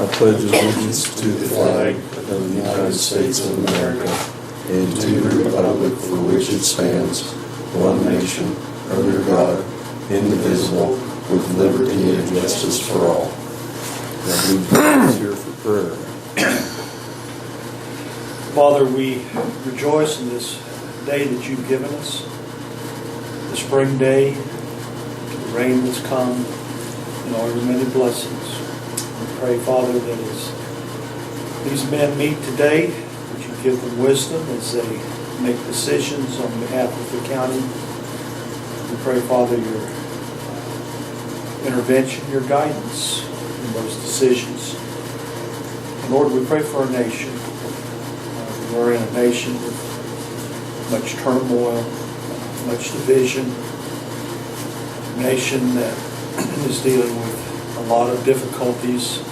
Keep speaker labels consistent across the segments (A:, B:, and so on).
A: I pledge allegiance to the flag of the United States of America and to the republic for which it stands, one nation, under God, indivisible, with liberty and justice for all. Now we here for prayer.
B: Father, we rejoice in this day that you've given us, the spring day, the rain that's come, and all your many blessings. We pray, Father, that as these men meet today, that you give them wisdom as they make decisions on behalf of the county. We pray, Father, your intervention, your guidance in those decisions. And Lord, we pray for our nation. We're in a nation with much turmoil, much division, a nation that is dealing with a lot of difficulties,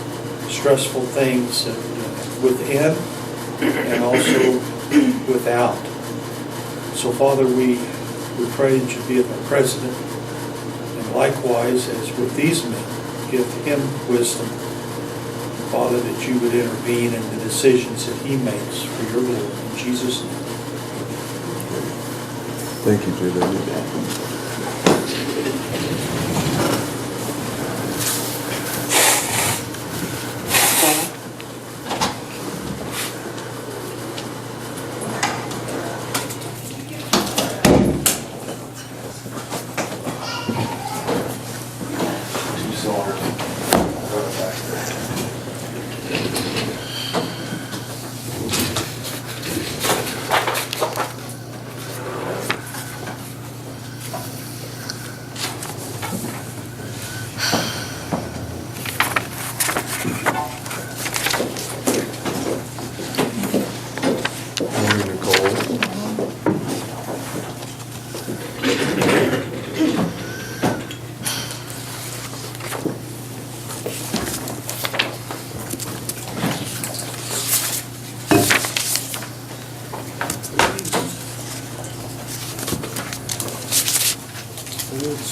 B: stressful things within and also without. So, Father, we pray that you be with our president, and likewise, as with these men, give him wisdom. Father, that you would intervene in the decisions that he makes for your glory. In Jesus' name.
A: Thank you, Judah.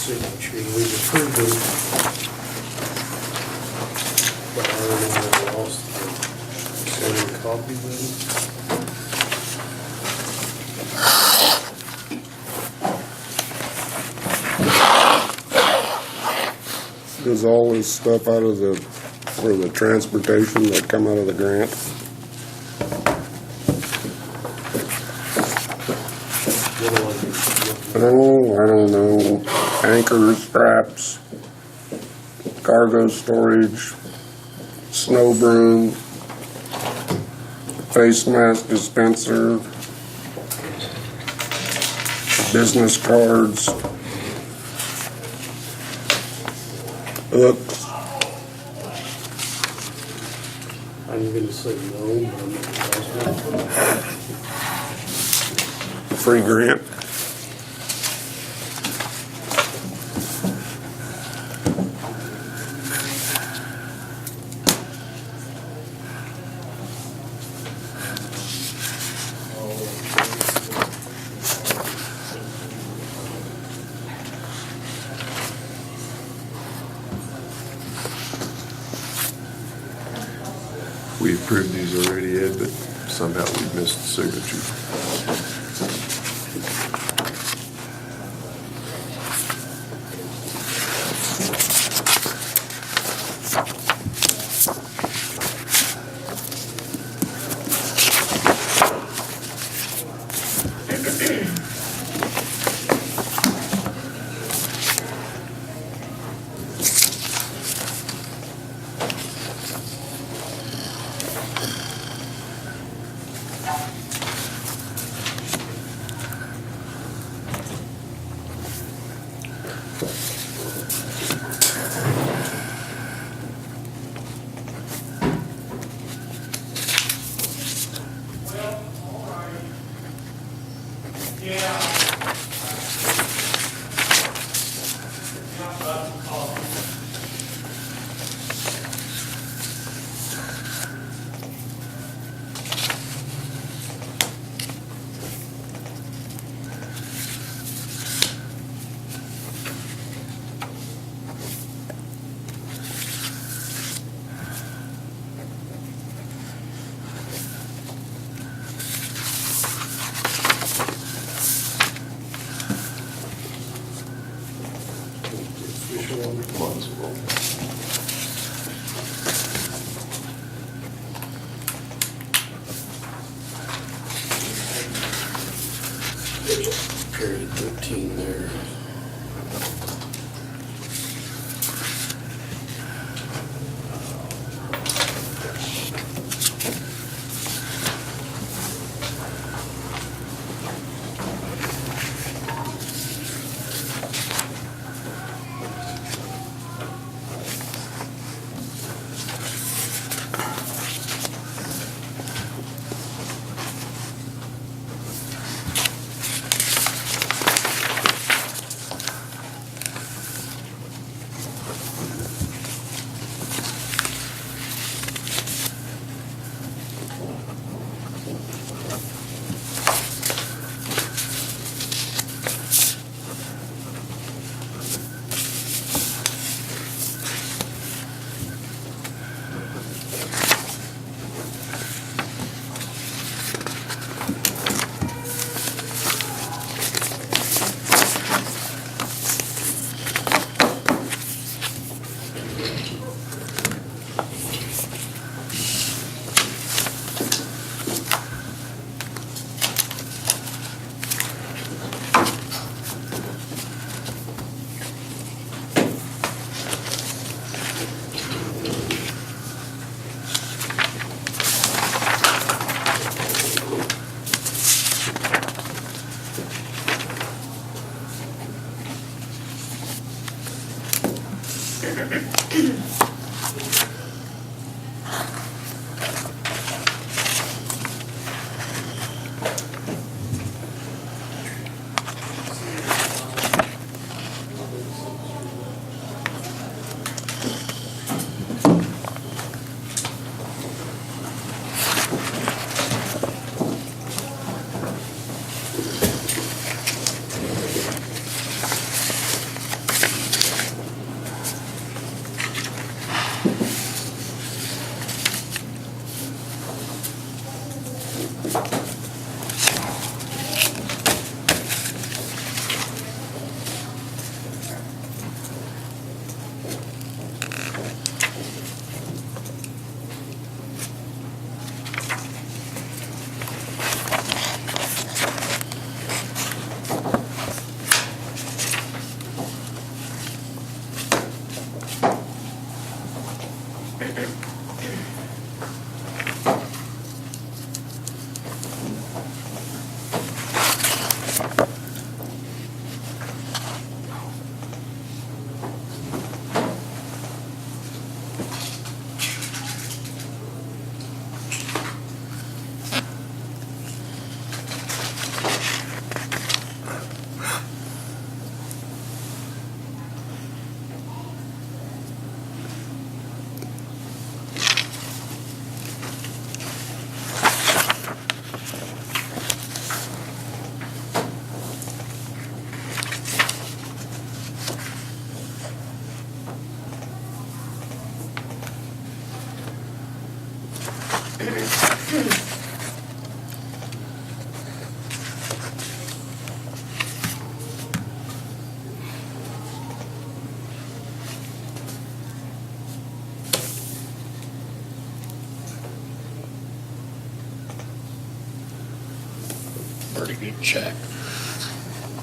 B: Signature, we've approved it, but I don't know if I lost the same copy then.
C: Does all this stuff out of for the transportation that come out of the grant? Oh, I don't know. Anchors, straps, cargo storage, snow broom, face mask dispenser, business cards, hooks.
B: I'm going to say no, but
C: Free grant.
A: We approved these already, Ed, but somehow we missed the signature. 13 there.
D: Pretty good check.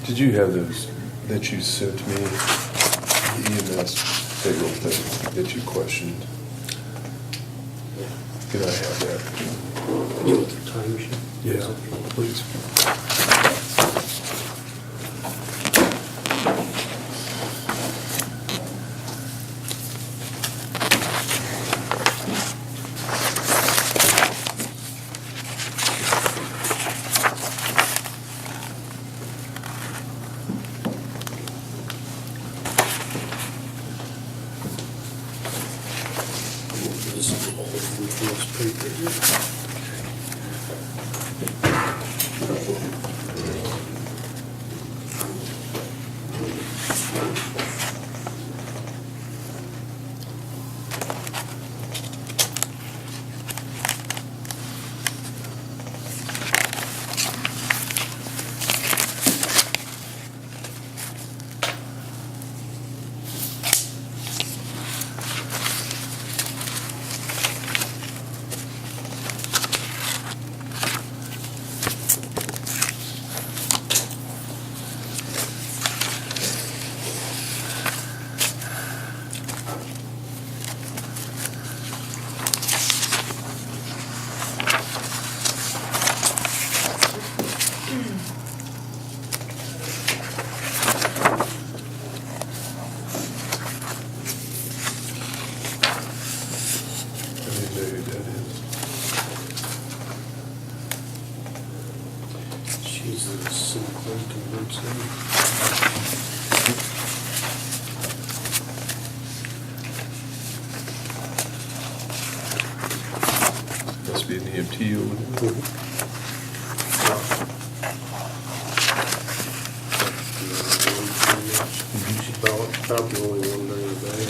E: Did you have those that you sent me, the EMS payroll thing that you questioned? Can I have that?
D: You want the time sheet?
E: Yeah, please.
D: This is all from this paper here. Jesus, Sinclair converts them.
E: Must be an EMT over there.
D: She's about the only one during the day.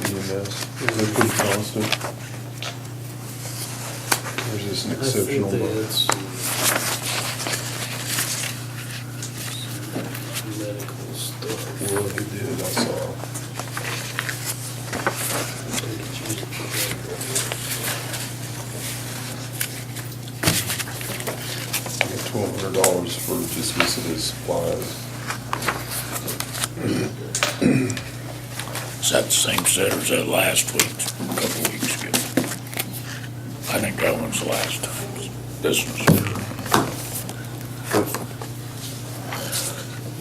E: EMS, is it pretty constant? Or is this an exceptional
D: I think they
E: one?
D: had some medical stuff.
E: Well, it did, I saw. $1,200 for just miscellaneous supplies.
F: Is that the same set or is that last week's, a couple of weeks ago? I think that one's the last time. This one's.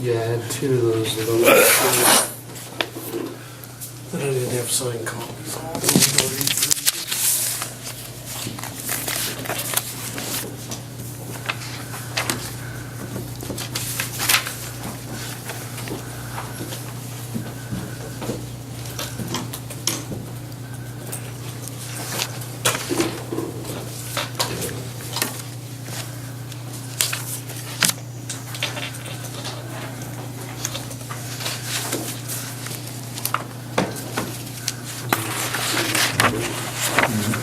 D: Yeah, I had two of those that I didn't have signed copies of.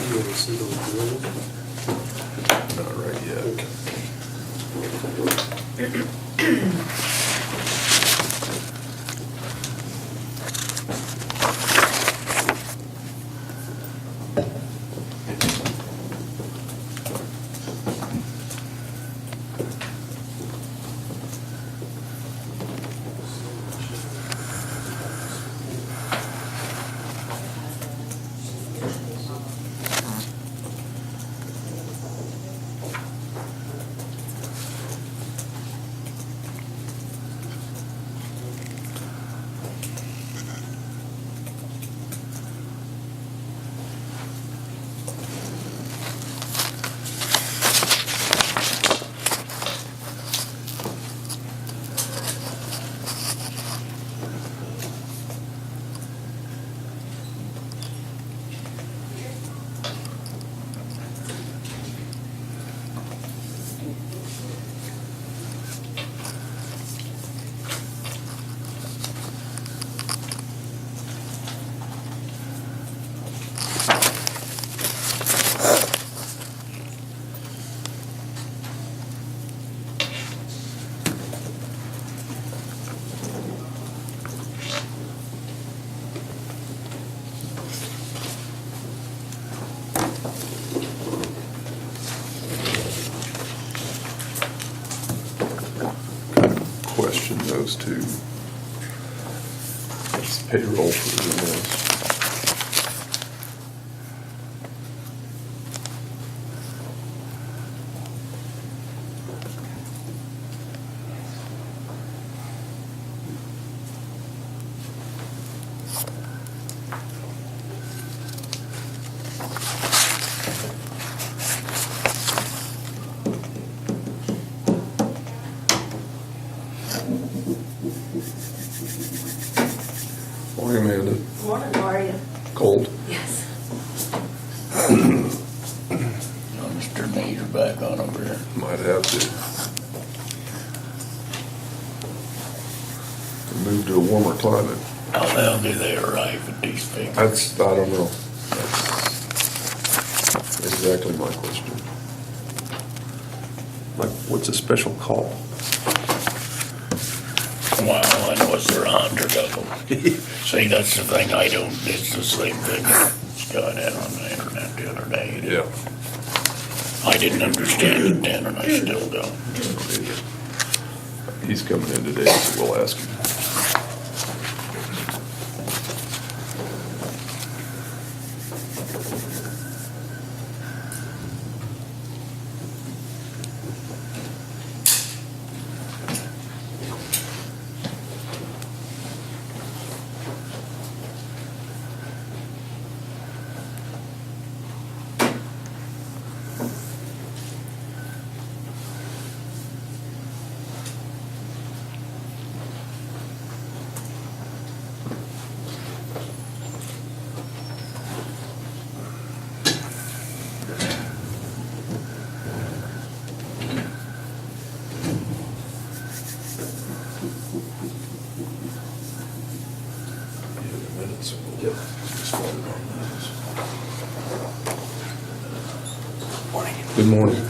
D: You want to see those bills?
E: Not right yet.
D: Okay.
E: Question those two. It's payroll for EMS. Morning, Amanda.
G: Morning, how are you?
E: Cold?
G: Yes.
F: Mr. knees are back on over here.
E: Might have to. Move to a warmer climate.
F: How the hell do they arrive at these figures?
E: I don't know. That's exactly my question. Like, what's a special call?
F: Well, I know it's their 100 of them. See, that's the thing I don't, it's the same thing Scott had on the internet the other day.
E: Yeah.
F: I didn't understand it then, and I still don't.
E: He's coming in today, so we'll ask him. Good morning.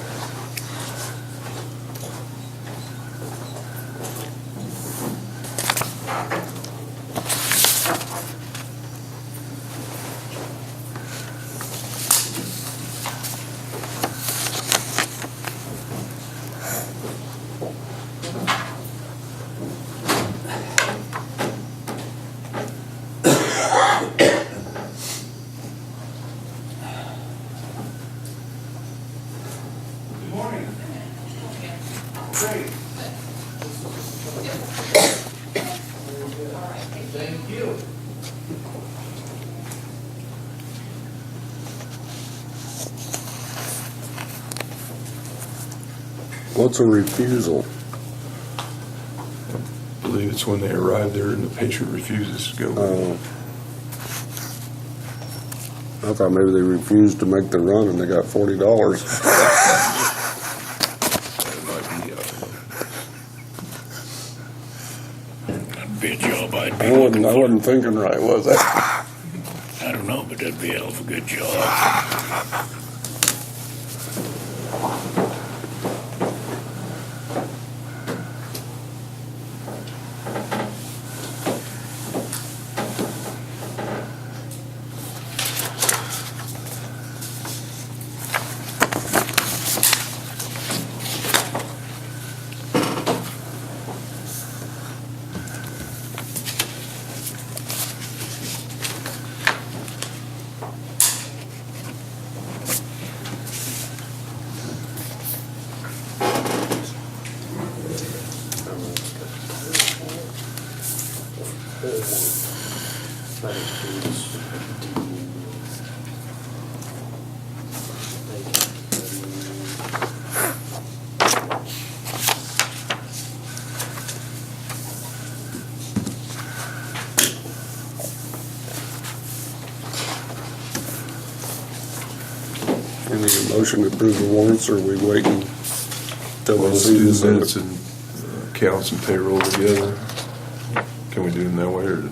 C: What's a refusal?
E: I believe it's when they arrive there and the patient refuses to go.
C: I thought maybe they refused to make the run and they got $40.
E: That might be,
F: That'd be a job I'd be
C: I
F: looking for.
C: wasn't thinking right, was I?
F: I don't know, but that'd be a hell of a good job.
C: We need a motion to approve the warrants, or are we waiting till
E: well,
C: we
E: let's
C: see
E: do
C: this?
E: the minutes and accounts and payroll together. Can we do them that way, or?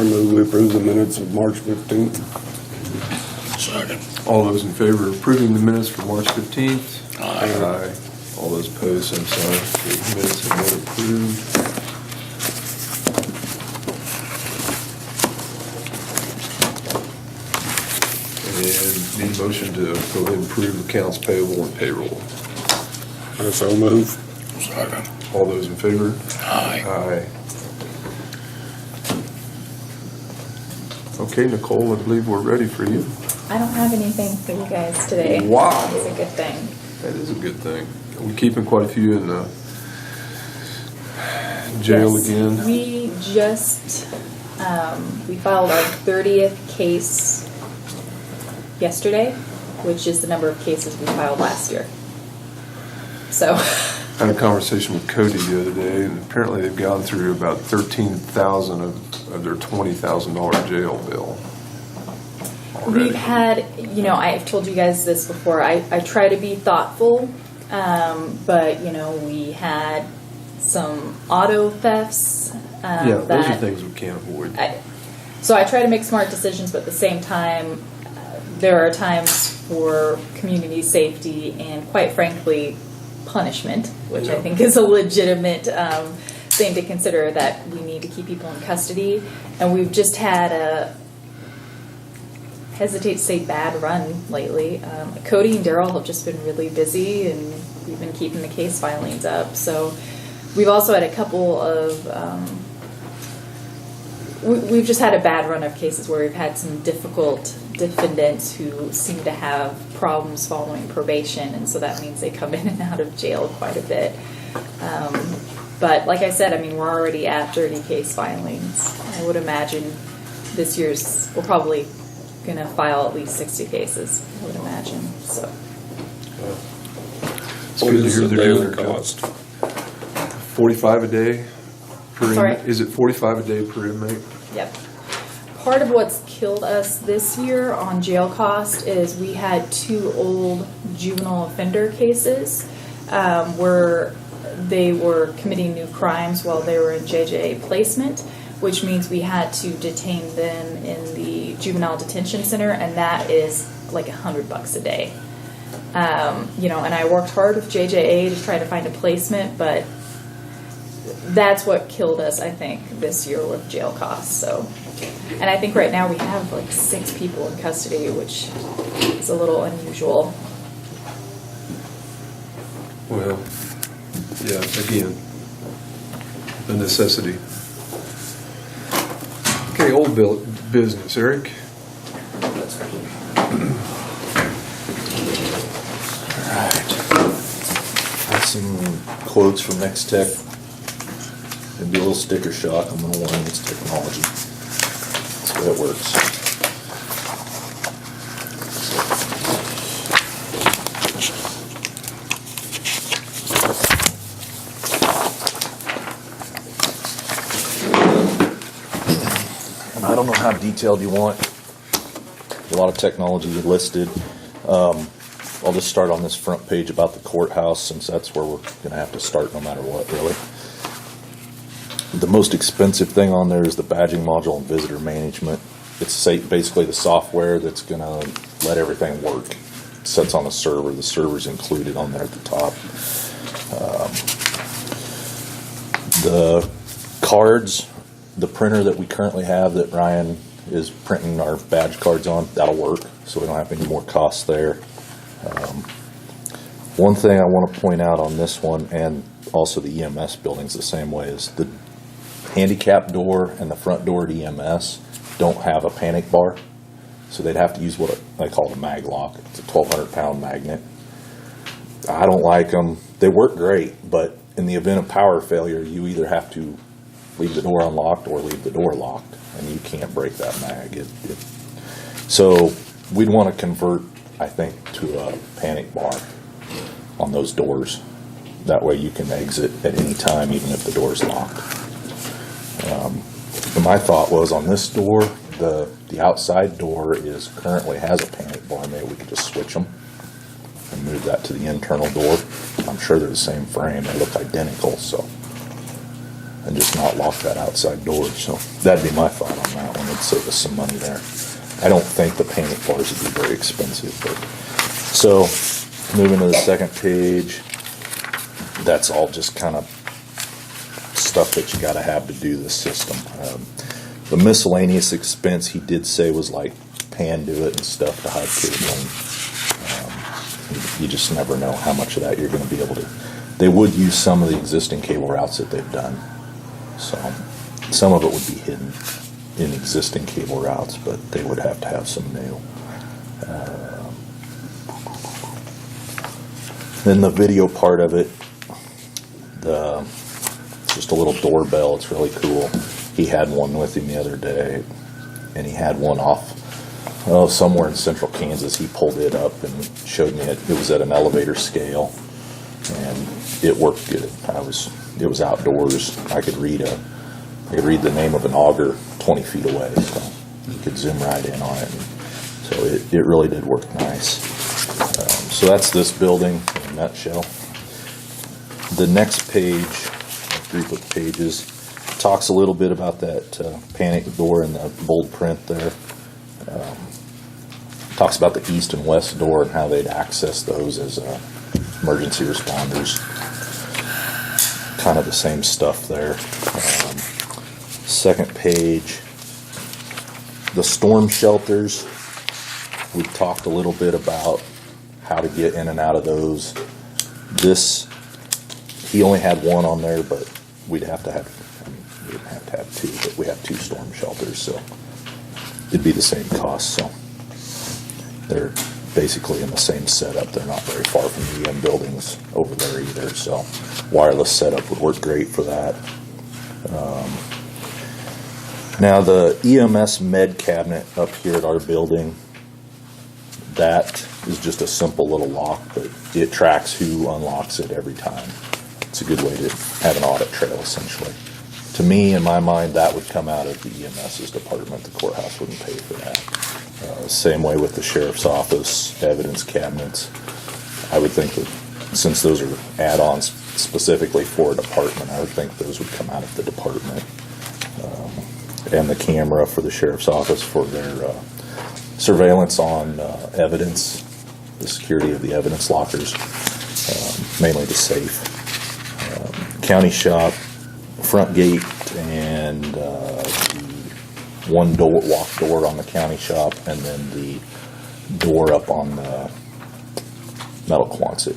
C: move we approve the minutes of March 15th.
F: Second.
E: All those in favor of approving the minutes for March 15th?
F: Aye.
E: All those opposed, same sign. Okay, minutes have been approved. And need a motion to go ahead and approve accounts payable and payroll.
C: I so move.
F: Second.
E: All those in favor?
F: Aye.
E: Aye. Okay, Nicole, I believe we're ready for you.
G: I don't have anything for you guys today.
E: Wow.
G: It's a good thing.
E: That is a good thing. We're keeping quite a few in jail
G: Yes.
E: again.
G: We just, we filed our 30th case yesterday, which is the number of cases we filed last year. So,
E: I had a conversation with Cody the other day, and apparently they've gone through about 13,000 of their $20,000 jail bill already.
G: we've had, I've told you guys this before, I try to be thoughtful, but, we had some auto thefts.
E: Yeah, those are
G: that-
E: things we can't avoid.
G: So I try to make smart decisions, but at the same time, there are times for community safety and, quite frankly, punishment, which I think is a legitimate thing to consider, that we need to keep people in custody. And we've just had a, hesitate to say, bad run lately. Cody and Daryl have just been really busy, and we've been keeping the case filings up. So we've also had a couple of... We've just had a bad run of cases where we've had some difficult defendants who seem to have problems following probation, and so that means they come in and out of jail quite a bit. But like I said, we're already at 30 case filings. I would imagine this year's, we're probably going to file at least 60 cases, I would imagine. So
E: It's good to hear they're doing their job.
C: cost?
E: 45 a day per
G: Sorry?
E: inmate? Is it 45 a day per inmate?
G: Yep. Part of what's killed us this year on jail cost is we had 2 old juvenile offender cases where they were committing new crimes while they were in JJA placement, which means we had to detain them in the juvenile detention center, and that is like $100 a day. And I worked hard with JJA to try to find a placement, but that's what killed us, I think, this year with jail costs. So, and I think right now we have like 6 people in custody, which is a little unusual.
E: Well, yeah, again, a necessity. Okay, old business, Eric.
H: Got some quotes from Next Tech. It'd be a little sticker shock. I'm gonna learn this technology. That's the way it works. And I don't know how detailed you want. A lot of technology listed. I'll just start on this front page about the courthouse, since that's where we're going to have to start no matter what, really. The most expensive thing on there is the badging module and visitor management. It's basically the software that's going to let everything work. It sits on a server. The server's included on there at the top. The cards, the printer that we currently have that Ryan is printing our badge cards on, that'll work, so we don't have any more costs there. One thing I want to point out on this one, and also the EMS building's the same way, is the handicap door and the front door at EMS don't have a panic bar, so they'd have to use what I call a mag lock. It's a 1,200-pound magnet. I don't like them. They work great, but in the event of power failure, you either have to leave the door unlocked or leave the door locked, and you can't break that mag. So we'd want to convert, I think, to a panic bar on those doors. That way you can exit at any time, even if the door's locked. And my thought was, on this door, the outside door currently has a panic bar. Maybe we could just switch them and move that to the internal door. I'm sure they're the same frame. They look identical, so and just not lock that outside door. So that'd be my thought on that one. It'd save us some money there. I don't think the panic bars would be very expensive, but, so moving to the second page, that's all just kind of stuff that you gotta have to do this system. The miscellaneous expense, he did say, was like Panduit and stuff to hide cabling. You just never know how much of that you're gonna be able to. They would use some of the existing cable routes that they've done. So some of it would be hidden in existing cable routes, but they would have to have some new. Then the video part of it, just a little doorbell. It's really cool. He had one with him the other day, and he had one off somewhere in central Kansas. He pulled it up and showed me it. It was at an elevator scale, and it worked good. It was outdoors. I could read the name of an auger 20 feet away, so you could zoom right in on it. And so it really did work nice. So that's this building in a nutshell. The next page, a group of pages, talks a little bit about that panic door in the bold print there. Talks about the east and west door and how they'd access those as emergency responders. Kind of the same stuff there. Second page, the storm shelters. We talked a little bit about how to get in and out of those. He only had one on there, but we didn't have to have two, but we have 2 storm shelters, so it'd be the same cost. So they're basically in the same setup. They're not very far from the EM buildings over there either, so wireless setup would work great for that. Now the EMS med cabinet up here at our building, that is just a simple little lock, but it tracks who unlocks it every time. It's a good way to have an audit trail, essentially. To me, in my mind, that would come out of the EMS's department. The courthouse wouldn't pay for that. Same way with the sheriff's office, evidence cabinets. I would think that since those are add-ons specifically for a department, I would think those would come out of the department. And the camera for the sheriff's office for their surveillance on evidence, the security of the evidence lockers, mainly the safe. County shop, front gate, and the one door, walk door on the county shop, and then the door up on the metal Quonset.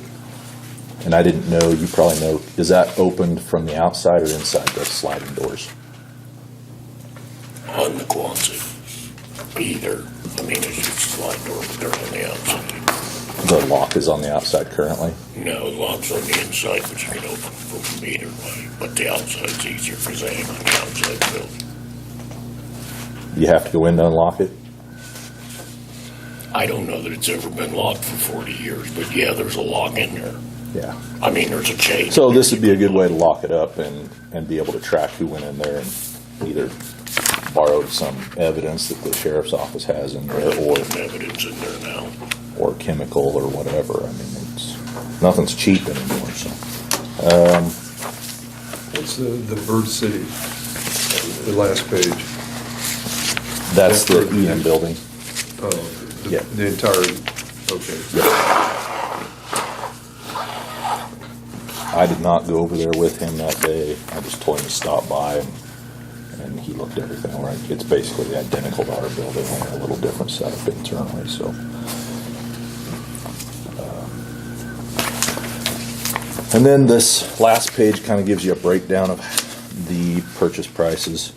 H: And I didn't know, you probably know, is that opened from the outside or inside the sliding doors?
F: On the Quonset, either. I mean, it's just a slide door, but they're on the outside.
H: The lock is on the outside currently?
F: No, the lock's on the inside, but you can open from either way. But the outside's easier because they hang on the outside of the building.
H: You have to go in to unlock it?
F: I don't know that it's ever been locked for 40 years, but yeah, there's a lock in there.
H: Yeah.
F: I mean, there's a chain.
H: So this would be a good way to lock it up and be able to track who went in there and either borrowed some evidence that the sheriff's office has in there, or
F: evidence in there now,
H: or chemical or whatever. I mean, nothing's cheap anymore. So,
E: What's the Bird City, the last page?
H: that's the EM building.
E: Oh,
H: Yeah.
E: the entire, okay.
H: I did not go over there with him that day. I just told him to stop by, and he looked everything over. It's basically identical to our building, only a little different setup internally. So, and then this last page kind of gives you a breakdown of the purchase prices.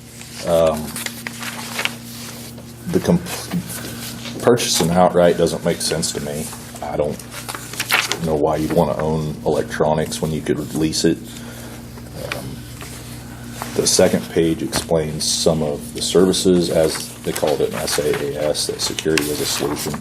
H: Purchasing outright doesn't make sense to me. I don't know why you'd want to own electronics when you could lease it. The second page explains some of the services, as they called it in SaaS, that security as a solution.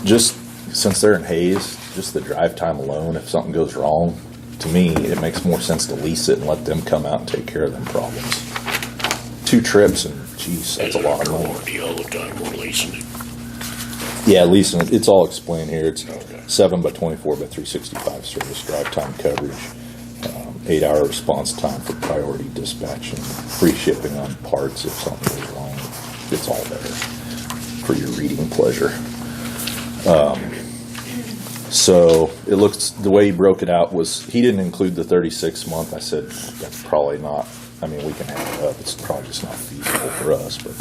H: Just since they're in Hayes, just the drive time alone, if something goes wrong, to me, it makes more sense to lease it and let them come out and take care of them problems. 2 trips, and geez, that's a lot of money.
F: warranty all the time, we're leasing it.
H: Yeah, leasing, it's all explained here. It's
F: Okay.
H: 7 by 24 by 365 service drive time coverage. 8-hour response time for priority dispatch and free shipping on parts if something goes wrong. It's all there for your reading pleasure. So it looks, the way he broke it out was, he didn't include the 36 month. I said, that's probably not, I mean, we can add it up. It's probably just not feasible for us, but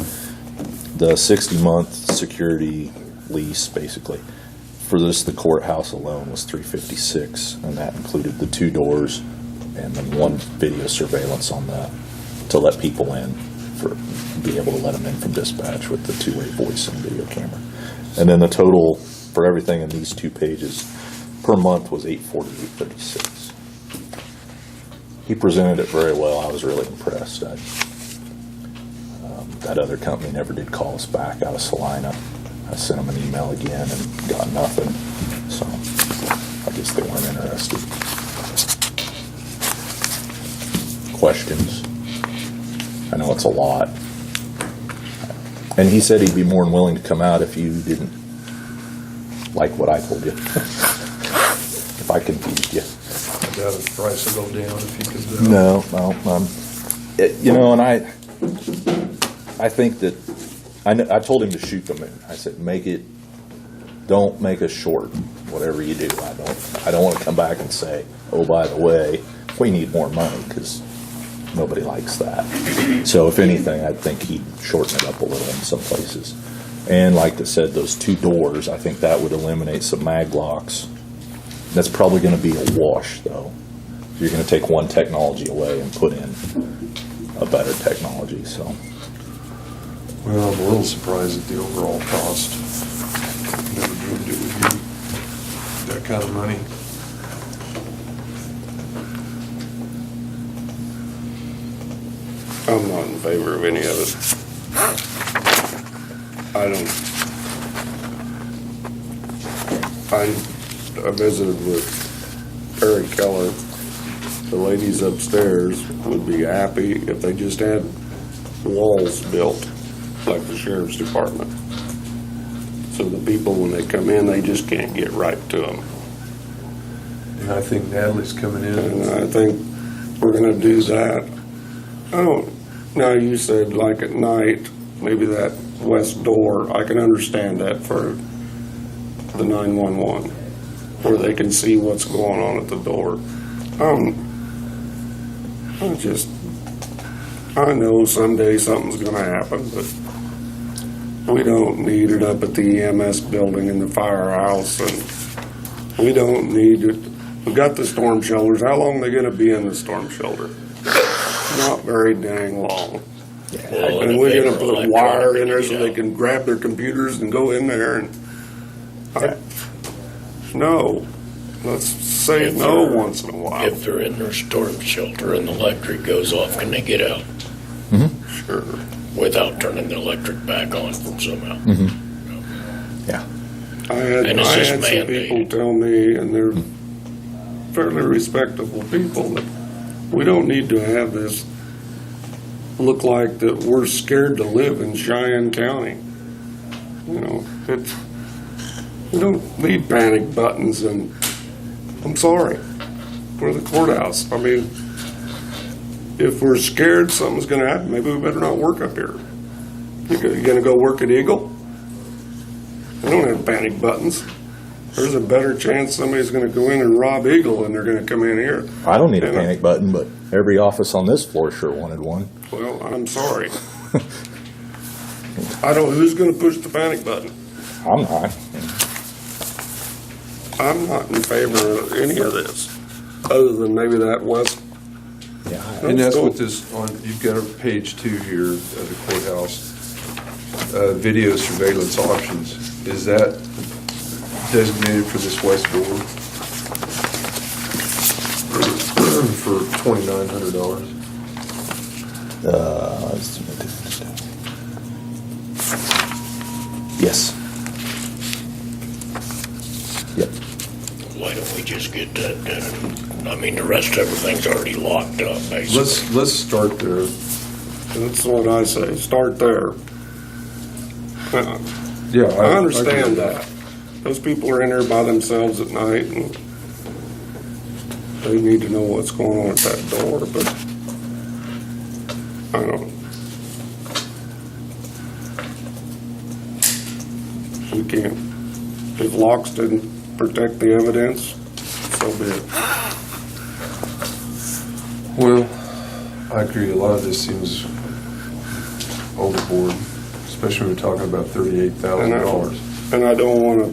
H: the 60-month security lease, basically, for the courthouse alone was $356, and that included the 2 doors and then 1 video surveillance on that to let people in, for be able to let them in from dispatch with the 2-way voice and video camera. And then the total for everything in these 2 pages per month was $848.36. He presented it very well. I was really impressed. That other company never did call us back out of Salina. I sent them an email again and got nothing. So I guess they weren't interested. Questions? I know it's a lot. And he said he'd be more than willing to come out if you didn't like what I told you. If I confused you.
E: I doubt the price will go down if you could.
H: No. You know, and I think that I told him to shoot them in. I said, don't make us short, whatever you do. I don't want to come back and say, oh, by the way, we need more money, because nobody likes that. So if anything, I think he'd shorten it up a little in some places. And like I said, those 2 doors, I think that would eliminate some mag locks. That's probably going to be a wash, though. You're going to take one technology away and put in a better technology. So,
E: Well, I'm a little surprised at the overall cost. Never dreamed it would be that kind of money.
C: I'm not in favor of any of it. I visited with Eric Keller. The ladies upstairs would be happy if they just had walls built like the sheriff's department. So the people, when they come in, they just can't get right to them.
E: And I think Natalie's coming in.
C: And I think we're going to do that. Now you said like at night, maybe that west door, I can understand that for the 911, where they can see what's going on at the door. I know someday something's going to happen, but we don't need it up at the EMS building in the firehouse, and we don't need it. We got the storm shelters. How long are they going to be in the storm shelter? Not very dang long.
F: Well,
C: And we're going to put wire in there so they can grab their computers and go in there and. No. Let's say no once in a while.
F: If they're in their storm shelter and the electric goes off, can they get out
C: Sure.
F: without turning the electric back on somehow?
H: yeah.
C: I had
F: And it's just
C: some
F: man-made.
C: people tell me, and they're fairly respectable people, that we don't need to have this look like that we're scared to live in Cheyenne County. You know, we don't need panic buttons, and I'm sorry, we're the courthouse. I mean, if we're scared something's going to happen, maybe we better not work up here. You going to go work at Eagle? They don't have panic buttons. There's a better chance somebody's going to go in and rob Eagle than they're going to come in here.
H: I don't need a panic button, but every office on this floor sure wanted one.
C: Well, I'm sorry. Who's going to push the panic button?
H: I'm not.
C: I'm not in favor of any of this, other than maybe that west.
H: Yeah.
E: And that's what this, you've got page 2 here of the courthouse, video surveillance options. Is that designated for this west door? For $2,900?
H: Yes. Yep.
F: Why don't we just get that done? I mean, the rest of everything's already locked up, basically.
E: Let's start there.
C: That's what I say. Start there.
E: Yeah,
C: I
E: agree
C: understand
E: with
C: that. Those people are in there by themselves at night, and they need to know what's going on at that door, but I don't. We can't, if locks didn't protect the evidence, so be it.
E: Well, I agree, a lot of this seems overboard, especially when we're talking about $38,000.
C: And I don't wanna,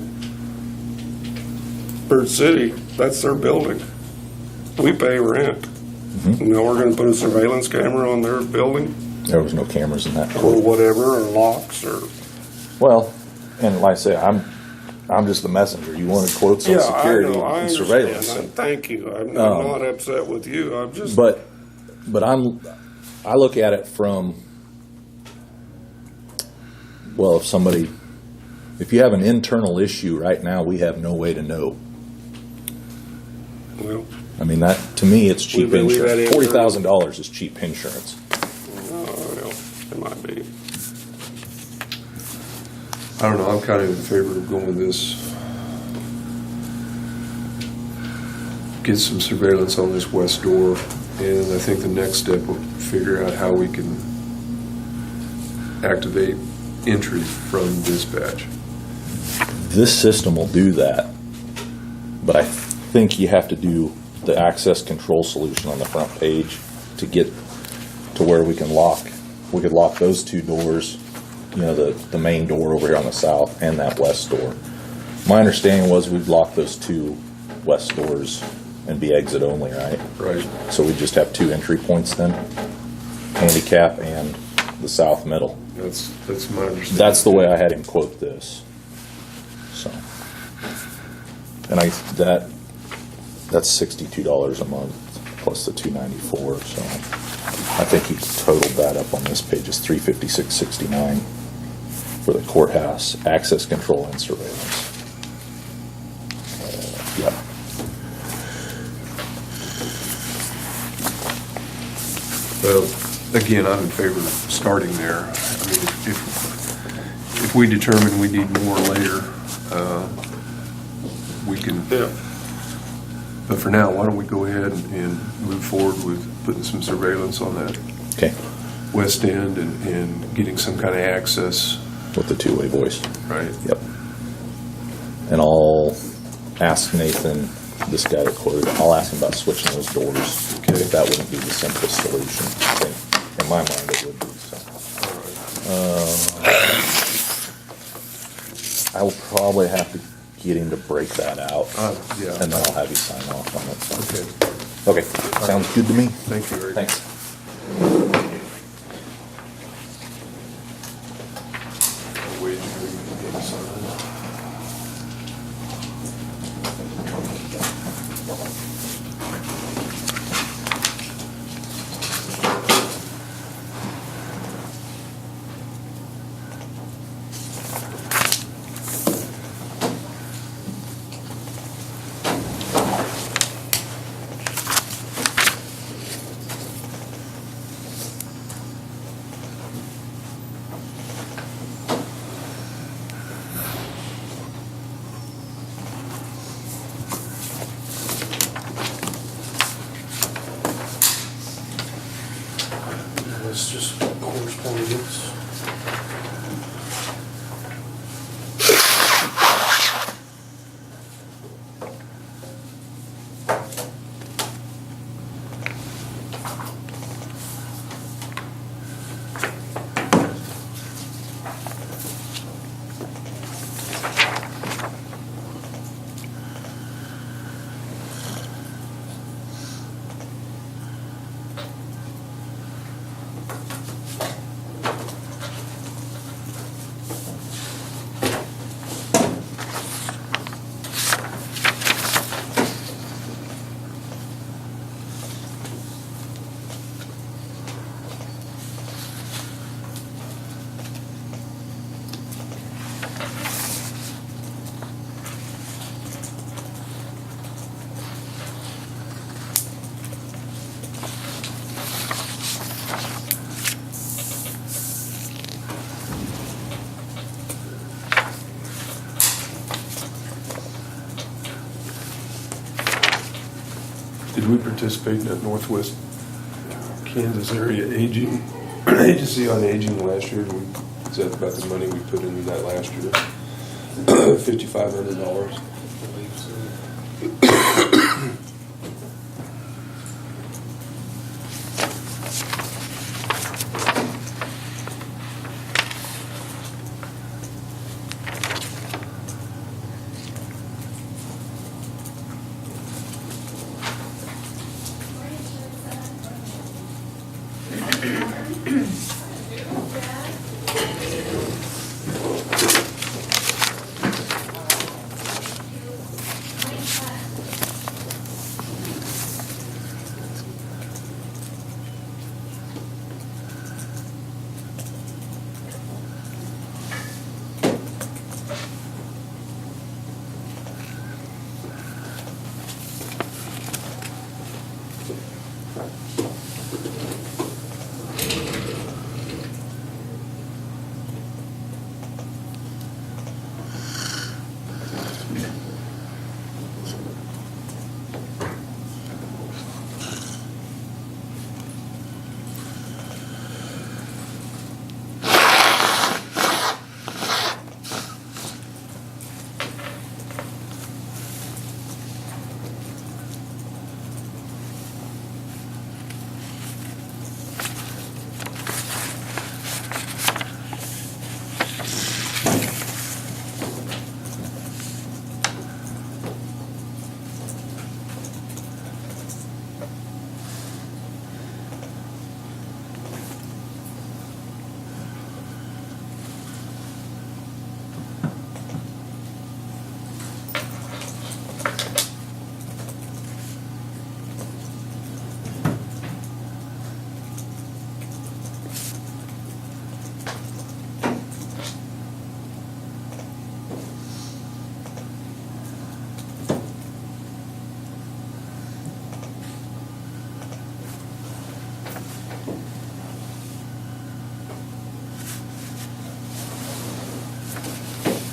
C: Bird City, that's their building. We pay rent. Now we're gonna put a surveillance camera on their building,
H: There was no cameras in that
C: or
H: quote.
C: whatever, or locks, or.
H: Well, and like I say, I'm just the messenger. You wanted quotes on security
C: I
H: and surveillance.
C: understand. Thank you. I'm not upset with you. I'm just.
H: But I look at it from, well, if you have an internal issue right now, we have no way to know.
C: Well,
H: I mean, that, to me, it's cheap
C: We've had
H: insurance.
C: insurance.
H: $40,000 is cheap insurance.
C: well, it might be.
E: I don't know, I'm kind of in favor of going with this. Get some surveillance on this west door, and I think the next step will figure out how we can activate entry from dispatch.
H: This system will do that, but I think you have to do the access control solution on the front page to get to where we can lock. We could lock those two doors, the main door over here on the south and that west door. My understanding was we'd lock those two west doors and be exit only, right?
E: Right.
H: So we just have two entry points then, handicap and the south middle.
E: That's my understanding.
H: That's the way I had him quote this. So, and that's $62 a month plus the $294. So I think he totaled that up on this page is $356.69 for the courthouse access control and surveillance. Yep.
E: Well, again, I'm in favor of starting there. I mean, if we determine we need more later, we can.
C: Yeah.
E: But for now, why don't we go ahead and move forward with putting some surveillance on that
H: Okay.
E: west end and getting some kind of access,
H: With the two-way voice.
E: right?
H: Yep. And I'll ask Nathan, this guy that quoted, I'll ask him about switching those doors.
E: Okay.
H: If that wouldn't be the simplest solution. I think, in my mind, it would be, so. I will probably have to get him to break that out.
E: Yeah.
H: And then I'll have you sign off on it. So.
E: Okay,
H: Okay, sounds good to me.
E: thank you, Eric.
H: Thanks.
E: Wait, we can get it signed.
D: It's just correspondence.
E: Did we participate in that Northwest Kansas Area Aging, Agency on Aging last year? Is that about the money we put into that last year? $5,500.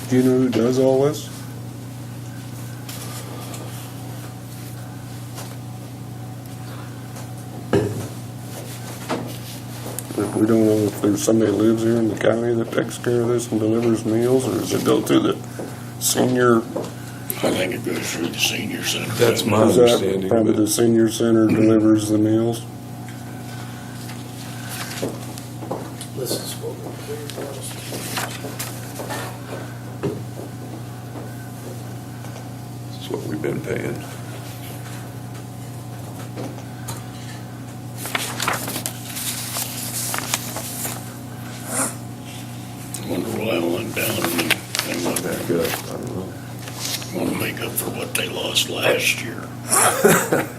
C: Do you know who does all this? We don't know if there's somebody that lives here in the county that takes care of this and delivers meals, or does it go through the senior?
F: I think it goes through the senior center.
E: That's my
C: Is that
E: understanding.
C: probably
E: but-
C: the senior center delivers the meals?
D: This is what we're doing.
E: This is what we've been paying.
F: Wonder why I went down and they went
E: Back
F: back
E: up, I don't know.
F: Want to make up for what they lost last year.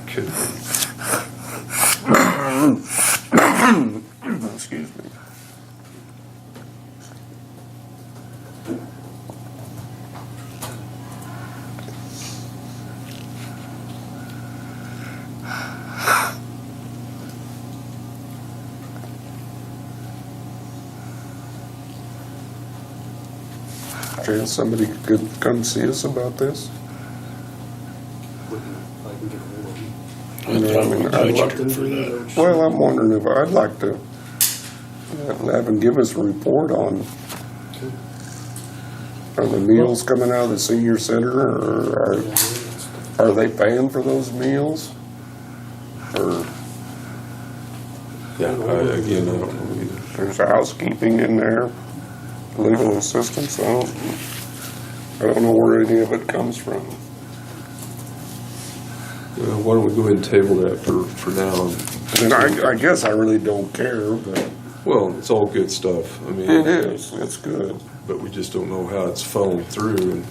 E: Could be.
C: Excuse me. Chance somebody could come see us about this?
D: I can get a hold of you.
F: I thought we
C: I'd like
F: budgeted for that.
C: Well, I'm wondering if I'd like to have them give us a report on, are the meals coming out of the senior center, or are they paying for those meals? Or
E: Yeah, again, I don't know either.
C: there's housekeeping in there, legal assistance, I don't know where any of it comes from.
E: Why don't we go ahead and table that for now?
C: And I guess I really don't care, but
E: Well, it's all good stuff. I mean,
C: it is, it's good.
E: but we just don't know how it's funneled through. And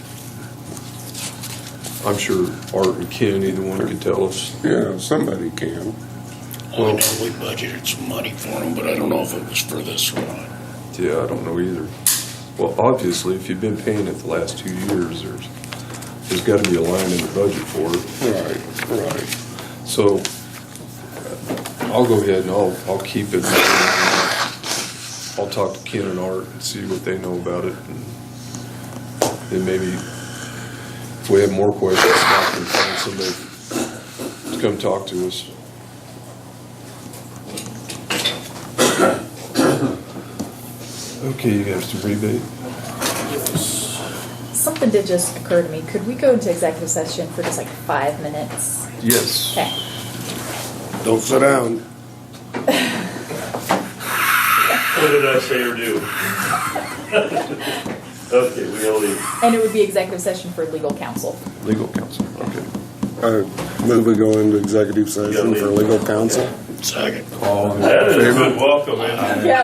E: I'm sure Art and Ken, either one can tell us.
C: Yeah, somebody can.
F: I know we budgeted some money for them, but I don't know if it was for this or not.
E: Yeah, I don't know either. Well, obviously, if you've been paying it the last 2 years, there's got to be a line in the budget for it.
C: Right.
E: So I'll go ahead and I'll keep it. I'll talk to Ken and Art and see what they know about it. And then maybe if we have more questions, I can find somebody to come talk to us. Okay, you got some rebate?
G: Something did just occur to me. Could we go into executive session for just like 5 minutes?
E: Yes.
G: Okay.
C: Don't sit down.
D: What did I say or do? Okay, we only,
G: And it would be executive session for legal counsel.
E: Legal counsel, okay.
C: Move we go into executive session for legal counsel.
F: Second.
E: All in
D: that is a
E: favor?
D: good welcome, isn't it?
G: Yeah.